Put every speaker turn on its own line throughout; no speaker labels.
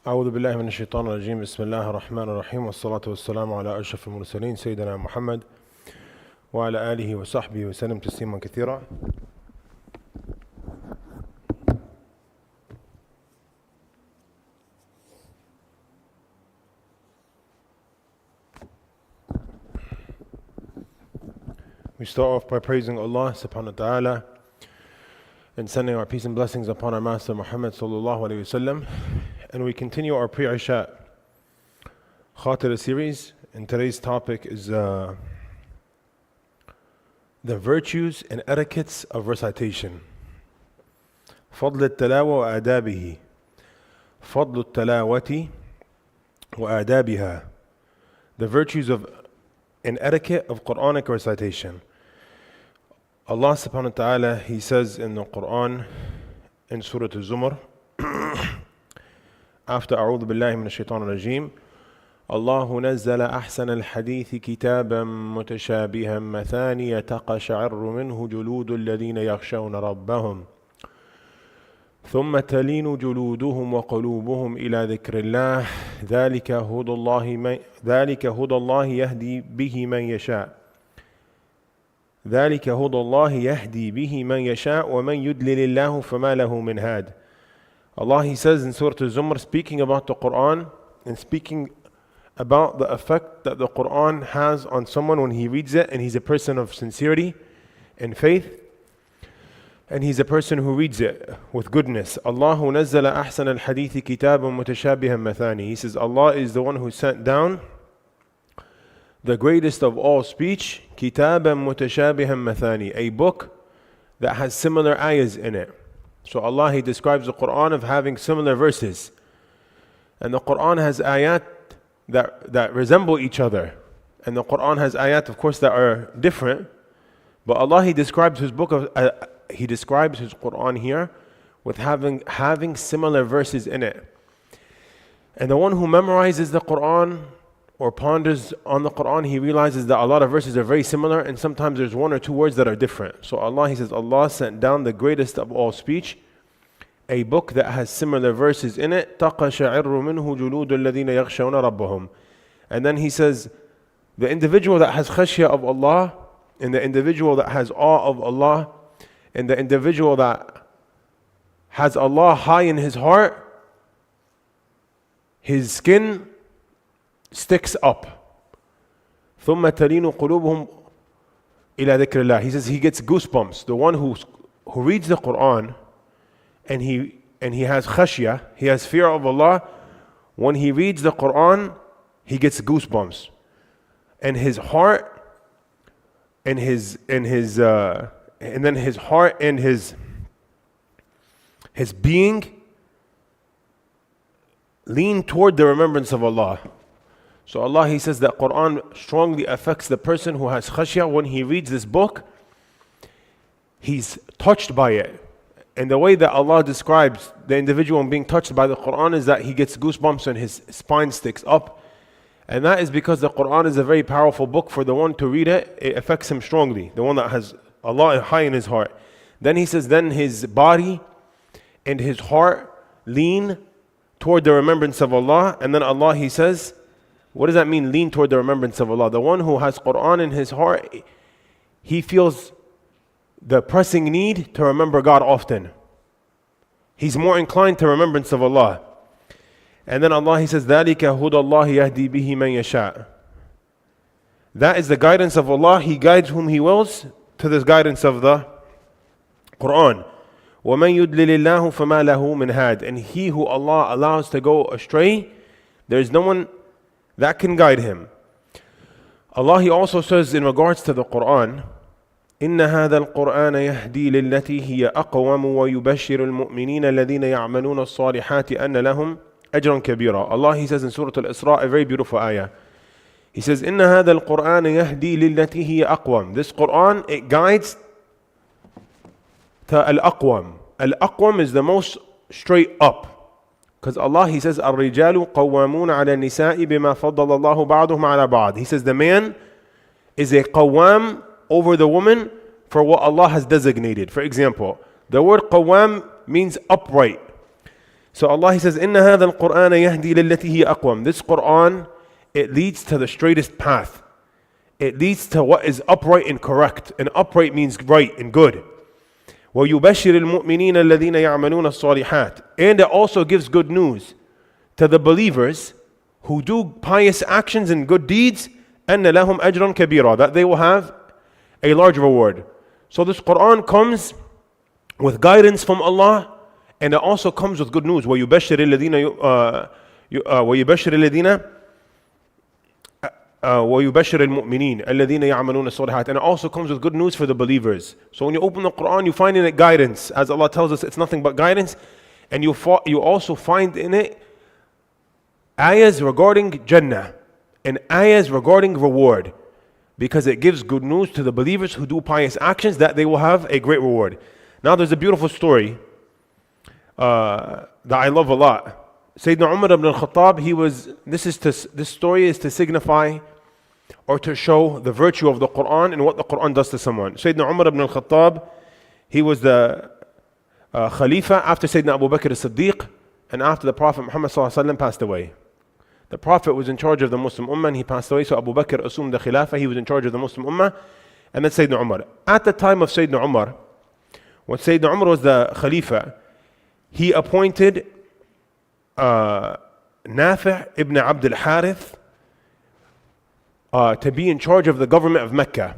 أعوذ بالله من الشيطان الرجيم بسم الله الرحمن الرحيم والصلاة والسلام على أشرف المرسلين سيدنا محمد وعلى آله وصحبه وسلم تسليما كثيرا. We start off by praising Allah subhanahu wa ta'ala and sending our peace and blessings upon our Master Muhammad sallallahu alayhi wasallam. And we continue our pre-Isha Khatira series, and today's topic is the virtues and etiquettes of recitation. فضل التلاوة وآدابه فضل التلاوة وآدابها. The virtues of an etiquette of Quranic recitation. Allah subhanahu wa ta'ala, He says in the Quran in Surah Al-Zumar, after أعوذ بالله من الشيطان الرجيم الله نزل أحسن الحديث كتابا متشابها مثانية تقشعر منه جلود الذين يخشون ربهم ثم تلين جلودهم وقلوبهم إلى ذكر الله ذلك هدى الله يهدي به من يشاء ذلك هدى الله يهدي به من يشاء ومن يضلل الله فما له من هاد. Allah, He says in Surah Al-Zumar, speaking about the Quran and speaking about the effect that the Quran has on someone when he reads it, and he's a person of sincerity and faith, and he's a person who reads it with goodness. Allahu nazzala ahsan al-hadithi kitaban mutashabihan mathani. He says Allah is the one who sent down the greatest of all speech, kitaban mutashabihan mathani, a book that has similar ayahs in it. So Allah, He describes the Quran of having similar verses. And the Quran has ayat that resemble each other. And the Quran has ayat, of course, that are different. But Allah, He describes His book He describes His Quran here with having similar verses in it. And the one who memorizes the Quran or ponders on the Quran, he realizes that a lot of verses are very similar, and sometimes there's one or two words that are different. So Allah, He says, Allah sent down the greatest of all speech, a book that has similar verses in it. تَقَشَعِرُّ مِنْهُ جُلُودُ الَّذِينَ يَخْشَوْنَ رَبَّهُم. And then He says, the individual that has khashya of Allah, and the individual that has awe of Allah, and the individual that has Allah high in his heart, his skin sticks up. ثُمَّ تَلِينُ قُلُوبُهُمْ إِلَى ذِكْرِ اللَّهِ. He says he gets goosebumps. The one who reads the Quran and he has khashya, he has fear of Allah, when he reads the Quran, he gets goosebumps. And his heart and his heart and his being lean toward the remembrance of Allah. So Allah, He says that Quran strongly affects the person who has khashya. When he reads this book, he's touched by it. And the way that Allah describes the individual being touched by the Quran is that he gets goosebumps and his spine sticks up. And that is because the Quran is a very powerful book. For the one to read it, it affects him strongly. The one that has Allah high in his heart. Then He says, then his body and his heart lean toward the remembrance of Allah. And then Allah, He says, what does that mean, lean toward the remembrance of Allah? The one who has Quran in his heart, he feels the pressing need to remember God often. He's more inclined to remembrance of Allah. And then Allah, He says, ذَلِكَ هُدَى اللَّهِ يَهْدِي بِهِ مَنْ يَشَاءُ. That is the guidance of Allah. He guides whom He wills to this guidance of the Quran. وَمَنْ يُدْلِلِ اللَّهُ فَمَا لَهُ مِنْ هَادٍ. And he who Allah allows to go astray, there is no one that can guide him. Allah, He also says in regards to the Quran, إن هذا القرآن يهدي للتي هي أقوم ويبشر المؤمنين الذين يعملون الصالحات أن لهم أجرا كبيرا. Allah, He says in Surah Al-Isra, a very beautiful ayah. He says, إن هذا القرآن يهدي للتي هي أقوم. This Quran, it guides to Al-Aqwam. Al-Aqwam is the most straight up. Because Allah, He says, الرجال قوامون على النساء بما فضل الله بعضهم على بعض. He says the man is a qawam over the woman for what Allah has designated. For example, the word qawam means upright. So Allah, He says, إِنَّ هَذَا الْقُرْآنَ يَهْدِي لِلَّتِي هِيَ أَقْوَمُ. This Qur'an, it leads to the straightest path. It leads to what is upright and correct. And upright means right and good. وَيُبَشِّرِ الْمُؤْمِنِينَ الَّذِينَ يَعْمَلُونَ الصَّالِحَاتِ. And it also gives good news to the believers who do pious actions and good deeds, أَنَّ لَهُمْ أَجْرًا كَبِيرًا, that they will have a large reward. So this Qur'an comes with guidance from Allah, and it also comes with good news. وَيُبَشِّرِ الَّذِينَ وَيُبَشِّرِ الْمُؤْمِنِينَ الَّذِينَ يَعْمَلُونَ الصَّالِحَاتِ. And it also comes with good news for the believers. So when you open the Qur'an, you find in it guidance. As Allah tells us, it's nothing but guidance. And you also find in it ayahs regarding Jannah and ayahs regarding reward, because it gives good news to the believers who do pious actions that they will have a great reward. Now there's a beautiful story that I love a lot. Sayyidina Umar ibn al-Khattab, this story is to signify or to show the virtue of the Qur'an and what the Qur'an does to someone. Sayyidina Umar ibn al-Khattab, he was the Khalifa after Sayyidina Abu Bakr as-Siddiq and after the Prophet Muhammad passed away. The Prophet was in charge of the Muslim Ummah and he passed away, so Abu Bakr assumed the Khilafah, he was in charge of the Muslim Ummah, and then Sayyidina Umar. At the time of Sayyidina Umar, when Sayyidina Umar was the Khalifa, he appointed Nafi' ibn Abd al-Harith to be in charge of the government of Mecca.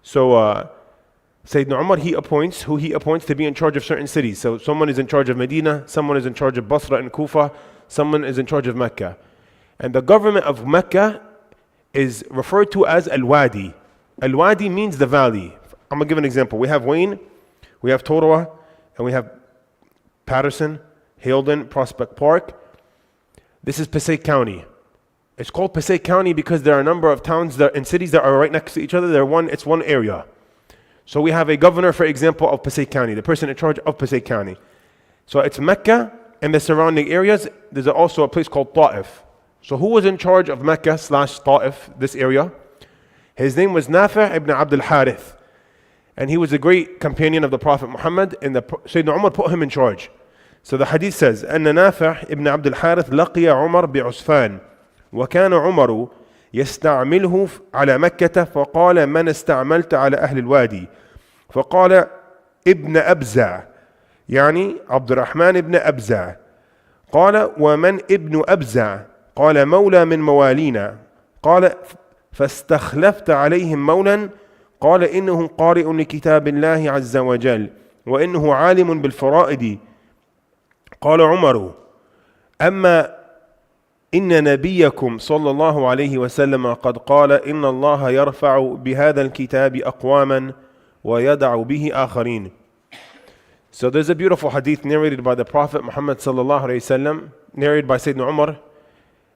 So Sayyidina Umar, he appoints to be in charge of certain cities. So someone is in charge of Medina, someone is in charge of Basra and Kufa, someone is in charge of Mecca. And the government of Mecca is referred to as Al-Wadi. Al-Wadi means the valley. I'm going to give an example. We have Wayne, we have Torowa, and we have Patterson, Haledon, Prospect Park. This is Passaic County. It's called Passaic County because there are a number of towns and cities that are right next to each other. It's one area. So we have a governor, for example, of Passaic County, the person in charge of Passaic County. So it's Mecca and the surrounding areas. There's also a place called Ta'if. So who was in charge of Mecca / Ta'if, this area? His name was Nafi' ibn Abd al-Harith. And he was a great companion of the Prophet Muhammad, and Sayyidina Umar put him in charge. So the hadith says, أن نافع ابن عبد الحارث لقي عمر بعسفان وكان عمر يستعمله على مكة فقال من استعملت على أهل الوادي فقال ابن أبزع يعني عبد الرحمن ابن أبزع قال ومن ابن أبزع قال مولى من موالينا قال فاستخلفت عليهم مولا قال إنه قارئ لكتاب الله عز وجل وإنه عالم بالفرائض قال عمر أما إن نبيكم صلى الله عليه وسلم قد قال إن الله يرفع بهذا الكتاب أقواما ويدع به آخرين. So there's a beautiful hadith narrated by the Prophet Muhammad sallallahu alayhi wasallam, narrated by Sayyidina Umar,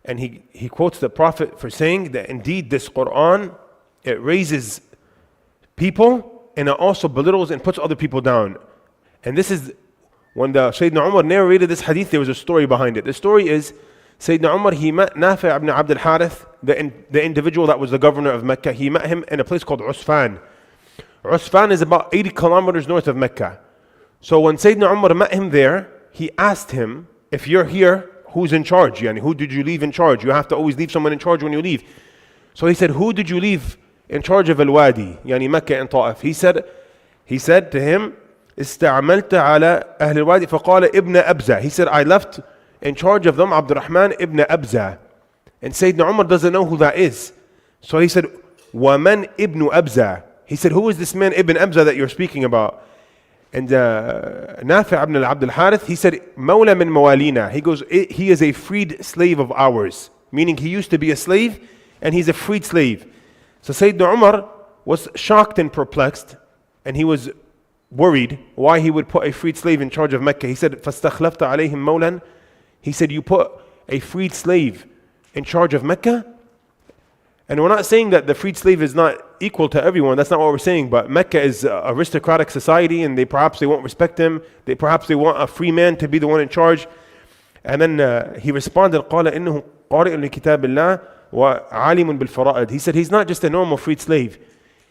and he quotes the Prophet for saying that indeed this Qur'an, it raises people and it also belittles and puts other people down. And this is when the Sayyidina Umar narrated this hadith, there was a story behind it. The story is Sayyidina Umar, he met Nafi' ibn Abd al-Harith, the individual that was the governor of Mecca. He met him in a place called Usfan. Usfan is about 80 kilometers north of Mecca. So when Sayyidina Umar met him there, he asked him, if you're here, who's in charge? Yani, who did you leave in charge? You have to always leave someone in charge when you leave. So he said, who did you leave in charge of Al-Wadi, yani Mecca and Ta'if? He said to him, استعملت على أهل الوادي فقال ابن أبزع. He said, I left in charge of them Abd al-Rahman ibn Abza. And Sayyidina Umar doesn't know who that is. So he said, وَمَنْ ibn Abza. He said, who is this man Ibn Abza that you're speaking about? And Nafi' ibn Abd al-Harith, he said, مَوْلَى مِن مَوَالِينَا. He goes, he is a freed slave of ours. Meaning he used to be a slave and he's a freed slave. So Sayyidina Umar was shocked and perplexed, and he was worried why he would put a freed slave in charge of Mecca. He said, فَاسْتَخْلَفْتَ عَلَيْهِمْ مَوْلًا. He said, you put a freed slave in charge of Mecca? And we're not saying that the freed slave is not equal to everyone. That's not what we're saying. But Mecca is an aristocratic society, and perhaps they won't respect him. Perhaps they want a free man to be the one in charge. And then he responded, قَالَ إِنَّهُ قَارِئٌ لِكِتَابِ اللَّهِ وَعَالِمٌ بِالْفَرَائِضِ. He said, he's not just a normal freed slave.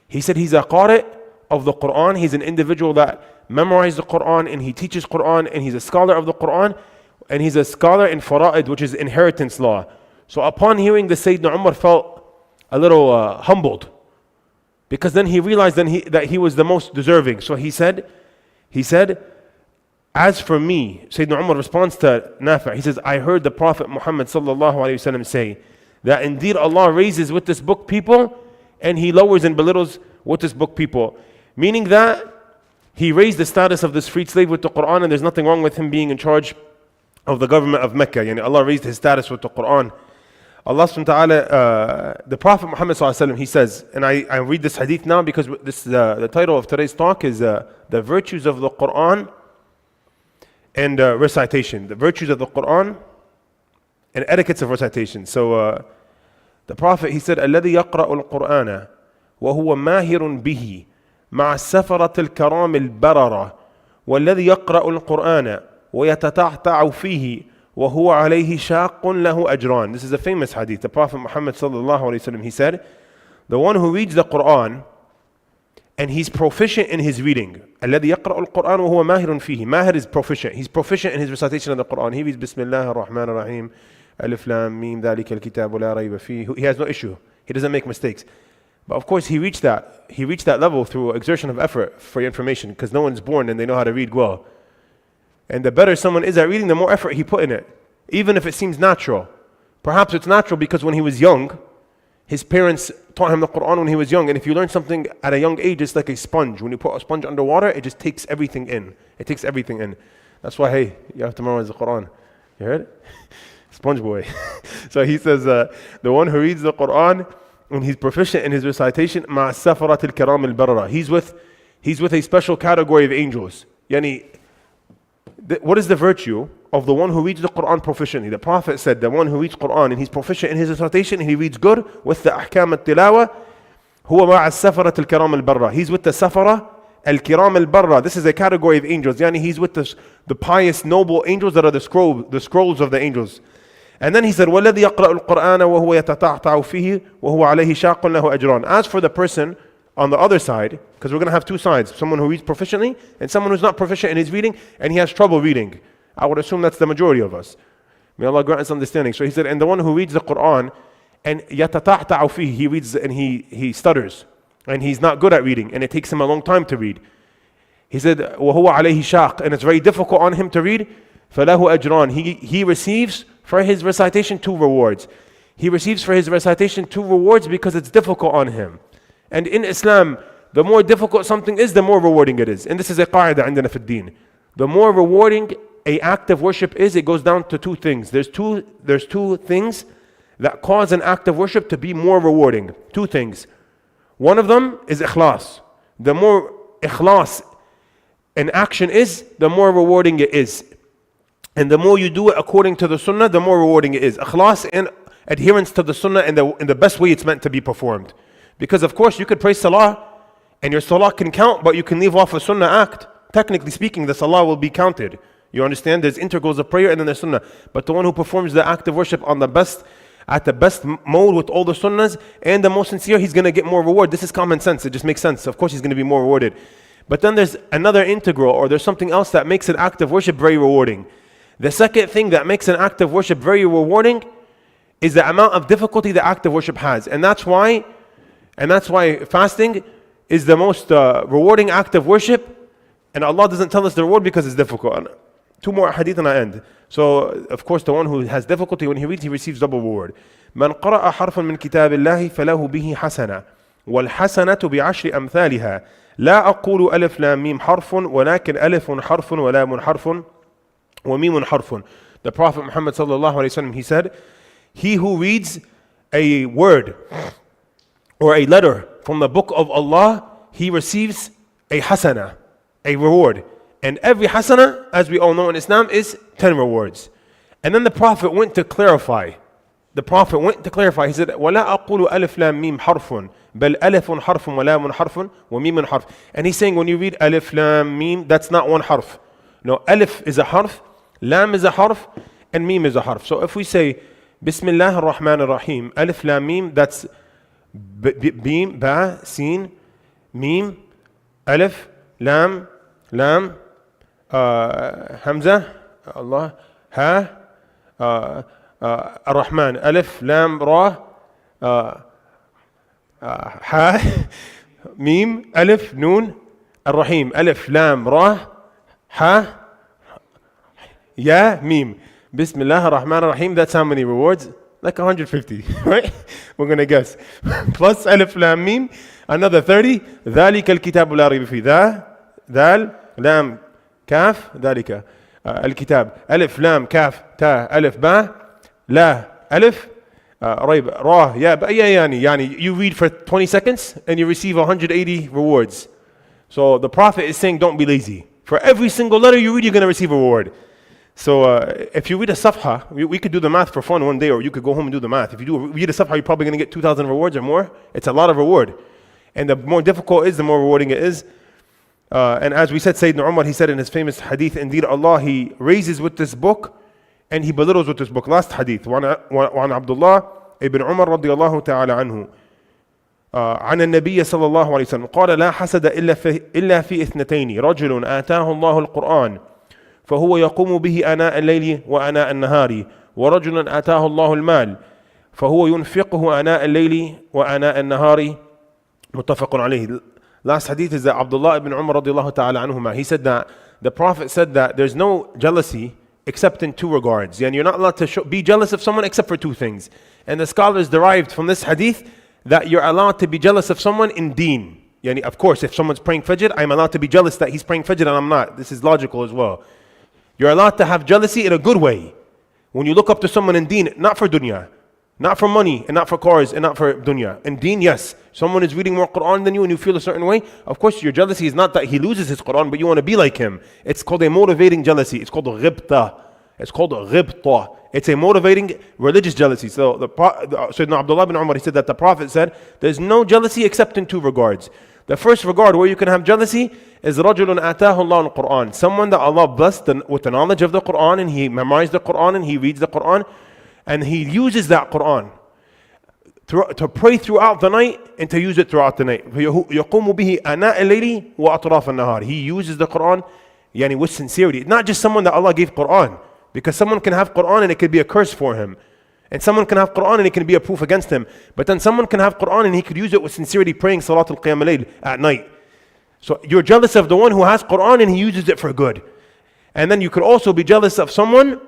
He said, he's a qari' of the Qur'an. He's an individual that memorized the Qur'an, and he teaches Qur'an, and he's a scholar of the Qur'an. and he's a scholar in fara'id, which is inheritance law. So upon hearing this, Sayyidina Umar felt a little humbled, because then he realized that he was the most deserving. So he said, as for me, Sayyidina Umar responds to Nafi', he says, I heard the Prophet Muhammad sallallahu alayhi wasallam say that indeed Allah raises with this book people, and he lowers and belittles with this book people. Meaning that he raised the status of this freed slave with the Quran, and there's nothing wrong with him being in charge of the government of Mecca. Yani Allah raised his status with the Quran. Allah subhanahu wa ta'ala, the Prophet Muhammad sallallahu alayhi wa sallam, he says, and I read this hadith now because this the title of today's talk is the virtues of the Quran and recitation. The virtues of the Quran and etiquettes of recitation. So the Prophet, he said, الَّذِي يَقْرَأُ الْقُرْآنَ وَهُوَ مَاهِرٌ بِهِ مع السفرة الكرام البررة والذي يقرأ القرآن ويتتعتع فيه وهو عليه شاق له أجران. This is a famous hadith. The Prophet Muhammad sallallahu alayhi wasallam, he said, the one who reads the Quran and he's proficient in his reading. الذي يقرأ القرآن وهو ماهر فيه. Mahir is proficient. He's proficient in his recitation of the Quran. He reads بسم الله الرحمن الرحيم ألف لام ميم ذلك الكتاب لا ريب فيه. He has no issue. He doesn't make mistakes. But of course, he reached that level through exertion of effort for your information, because no one's born and they know how to read well. And the better someone is at reading, the more effort he put in it, even if it seems natural. Perhaps it's natural because when he was young, his parents taught him the Quran when he was young. And if you learn something at a young age, it's like a sponge. When you put a sponge under water, it just takes everything in. It takes everything in. That's why, hey, you have to memorize the Quran. You heard it? Sponge boy. So he says, the one who reads the Quran and he's proficient in his recitation, مع السفرة الكرام البررة. He's with a special category of angels. Yani, what is the virtue of the one who reads the Quran proficiently? The Prophet said, the one who reads Quran and he's proficient in his recitation and he reads good with the ahkam al-tilawa, هو مع السفرة الكرام البررة. He's with the safara al-kiram al-barra. This is a category of angels. Yani, he's with the pious, noble angels that are the scrolls of the angels. And then he said, وَالَّذِي يَقْرَأُ الْقُرْآنَ وَهُوَ يَتَتَعْتَعُ فِيهِ وَهُوَ عَلَيْهِ شَاقٌ لَهُ أَجْرًا. As for the person on the other side, because we're going to have two sides, someone who reads proficiently and someone who's not proficient in his reading and he has trouble reading. I would assume that's the majority of us. May Allah grant us understanding. So he said, and the one who reads the Quran and يَتَتَعْتَعُ فِيهِ, he reads and he stutters and he's not good at reading and it takes him a long time to read. He said, وَهُوَ عَلَيْهِ شَاقٌ, and it's very difficult on him to read. فَلَهُ أَجْرًا. He receives for his recitation 2 rewards. He receives for his recitation 2 rewards because it's difficult on him. And in Islam, the more difficult something is, the more rewarding it is. And this is a qaida عندنا في الدين. The more rewarding an act of worship is, it goes down to 2 things. There's two things that cause an act of worship to be more rewarding. 2 things. One of them is ikhlas. The more ikhlas an action is, the more rewarding it is. And the more you do it according to the sunnah, the more rewarding it is. Ikhlas and adherence to the sunnah in the best way it's meant to be performed. Because of course you could pray salah and your salah can count, but you can leave off a sunnah act. Technically speaking, the salah will be counted. You understand? There's integrals of prayer and then there's sunnah. But the one who performs the act of worship at the best mode with all the sunnahs and the most sincere, he's going to get more reward. This is common sense. It just makes sense. Of course he's going to be more rewarded. But then there's another integral, or there's something else that makes an act of worship very rewarding. The second thing that makes an act of worship very rewarding is the amount of difficulty the act of worship has. And that's why fasting is the most rewarding act of worship. And Allah doesn't tell us the reward because it's difficult. 2 more hadith and I end. So, of course, the one who has difficulty when he reads, he receives double reward. من قرأ حرفا من كتاب الله فله به حسنة والحسنة بعشر أمثالها لا أقول ألف لام ميم حرف ولكن ألف حرف ولام حرف وميم حرف. The Prophet Muhammad sallallahu alayhi wasallam, he said, he who reads a word or a letter from the book of Allah, he receives a hasana, a reward. And every hasana, as we all know in Islam, is 10 rewards. And then the Prophet went to clarify. He said, وَلَا أَقُولُ أَلِفْ لَام مِيم حَرْفٌ بَلْ أَلِفٌ حَرْفٌ وَلَامٌ حَرْفٌ وَمِيمٌ حَرْفٌ. And he's saying when you read alif, lam, mim, that's not one harf. No, alif is a harf, lam is a harf, and mim is a harf. So if we say Bismillah ar-Rahman ar-Rahim, alif, lam, mim, that's beam, ba, sin, mim, alif, lam, hamza, Allah, ha, Ar-Rahman, alif, lam, ra, ha, mim, alif, noon, Ar-Rahim, alif, lam, ra, ha, ya, mim. Bismillah ar-Rahman ar-Rahim, that's how many rewards? Like 150, right? We're going to guess. Plus alif, lam, mim, another 30. ذَلِكَ الْكِتَابُ لَا رَيْبَ فِيهِ ذال, لام, كاف, ذلك الكتاب. ألف, لام, كاف, تا, ألف, با, لا, ألف, ريب, را, يا, يعني you read for 20 seconds and you receive 180 rewards. So the Prophet is saying don't be lazy. For every single letter you read, you're going to receive a reward. So if you read a safha, we could do the math for fun one day, or you could go home and do the math. If you read a safha, you're probably going to get 2,000 rewards or more. It's a lot of reward. And the more difficult it is, the more rewarding it is. And as we said, Sayyidina Umar, he said in his famous hadith, indeed Allah, He raises with this book and He belittles with this book. Last hadith, وعن عبد الله ابن عمر رضي الله تعالى عنه عن النبي صلى الله عليه وسلم قال لا حسد إلا في اثنتين رجل آتاه الله القرآن فهو يقوم به آناء الليل وآناء النهار ورجل آتاه الله المال فهو ينفقه آناء الليل وآناء النهار متفق عليه. Last hadith is that Abdullah ibn Umar radiallahu ta'ala anhuma, he said that the Prophet said that there's no jealousy except in two regards. And you're not allowed to be jealous of someone except for two things. And the scholars derived from this hadith that you're allowed to be jealous of someone in deen. Yani, of course, if someone's praying fajr, I'm allowed to be jealous that he's praying fajr and I'm not. This is logical as well. You're allowed to have jealousy in a good way. When you look up to someone in deen, not for dunya, not for money, and not for cars, and not for dunya. In deen, yes. Someone is reading more Quran than you and you feel a certain way. Of course, your jealousy is not that he loses his Quran, but you want to be like him. It's called a motivating jealousy. It's called a ghibta. It's called a ghibta. It's a motivating religious jealousy. So Sayyidina Abdullah bin Umar, he said that the Prophet said, there's no jealousy except in two regards. The first regard where you can have jealousy is رَجُلٌ آتَاهُ اللَّهُ الْقُرْآنِ. Someone that Allah blessed with the knowledge of the Quran, and he memorized the Quran and he reads the Quran, and he uses that Quran to pray throughout the night and to use it throughout the night. يَقُومُ بِهِ أَنَاءَ اللَّيْلِ وَأَطْرَافَ النَّهَارِ. He uses the Quran yani with sincerity. Not just someone that Allah gave Quran, because someone can have Quran and it could be a curse for him. And someone can have Quran and it can be a proof against him. But then someone can have Quran and he could use it with sincerity, praying Salatul Qiyam al-Layl at night. So you're jealous of the one who has Quran and he uses it for good. And then you could also be jealous of someone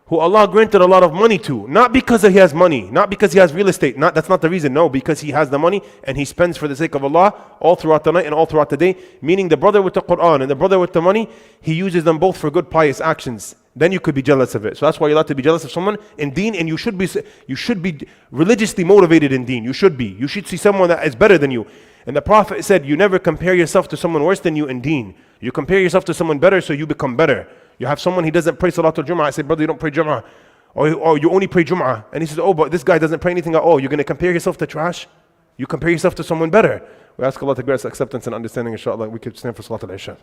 who Allah granted a lot of money to. Not because he has money, not because he has real estate. That's not the reason. No, because he has the money and he spends for the sake of Allah all throughout the night and all throughout the day. Meaning the brother with the Quran and the brother with the money, he uses them both for good pious actions. Then you could be jealous of it. So that's why you're allowed to be jealous of someone in deen, and you should be religiously motivated in deen. You should be. You should see someone that is better than you. And the Prophet said, you never compare yourself to someone worse than you in deen. You compare yourself to someone better so you become better. You have someone, he doesn't pray Salatul Jum'ah. I say, brother, you don't pray Jum'ah. Or you only pray Jum'ah. And he says, oh, but this guy doesn't pray anything at all. You're going to compare yourself to trash? You compare yourself to someone better. We ask Allah to grant us acceptance and understanding, inshallah. We could stand for Salatul Isha.